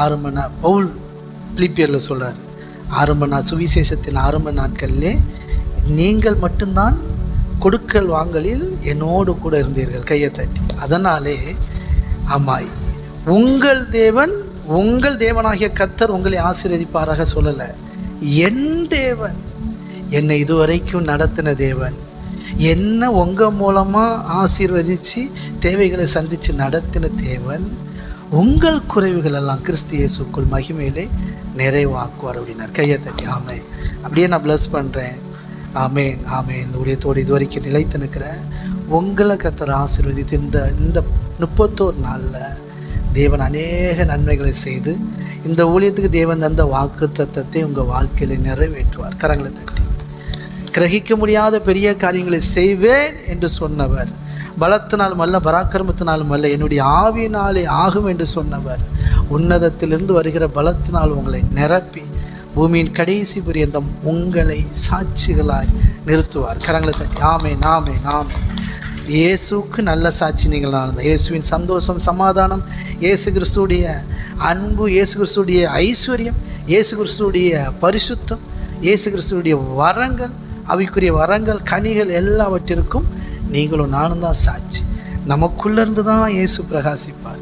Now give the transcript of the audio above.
ஆரம்ப பவுல் பிலிப்பியரில் சொல்கிறார், சுவிசேஷத்தின் ஆரம்ப நாட்களிலே நீங்கள் மட்டும்தான் கொடுக்கல் வாங்கலில் என்னோடு கூட இருந்தீர்கள், கையை தட்டி. அதனாலே ஆமாம், உங்கள் தேவனாகிய கர்த்தர் உங்களை ஆசீர்வதிப்பாராக சொல்லலை. என் தேவன், என்னை இதுவரைக்கும் நடத்தின தேவன், என்ன உங்கள் மூலமாக ஆசீர்வதித்து தேவைகளை சந்தித்து நடத்தின தேவன் உங்கள் குறைவுகள் எல்லாம் கிறிஸ்து இயேசுக்குள் மகிமையிலே நிறைவாக்குவார் அப்படின்னார். கையை தட்டி ஆமென். அப்படியே நான் ப்ளஸ் பண்ணுறேன். ஆமென் ஆமென். இந்த ஊழியத்தோடு இது வரைக்கும் நிலைத்து நிற்கிறேன். உங்களை கர்த்தர் ஆசீர்வதித்து இந்த 31 நாளில் தேவன் அநேக நன்மைகளை செய்து இந்த ஊழியத்துக்கு தேவன் தந்த வாக்கு தத்தத்தை உங்கள் வாழ்க்கையில் நிறைவேற்றுவார். கரங்களை தட்டி. கிரகிக்க முடியாத பெரிய காரியங்களை செய்வேன் என்று சொன்னவர், பலத்தினாலும் அல்ல பராக்கிரமத்தினாலும் அல்ல என்னுடைய ஆவியினாலே ஆகும் என்று சொன்னவர், உன்னதத்திலிருந்து வருகிற பலத்தினால் உங்களை நிரப்பி பூமியின் கடைசி பரியந்தம் உங்களை சாட்சிகளாய் நிறுத்துவார். கரங்களை தட்டி ஆமென் ஆமென் ஆமென். இயேசுக்கு நல்ல சாட்சி நீங்கள் நடந்த இயேசுவின் சந்தோஷம், சமாதானம், இயேசு கிறிஸ்துடைய அன்பு, இயேசு கிறிஸ்துடைய ஐஸ்வர்யம், இயேசு கிறிஸ்துடைய பரிசுத்தம், இயேசு கிறிஸ்துடைய வரங்கள், அவைக்குரிய வரங்கள், கனிகள் எல்லாவற்றிற்கும் நீங்களும் நானும் தான் சாட்சி. நமக்குள்ளேருந்து தான் இயேசு பிரகாசிப்பார்.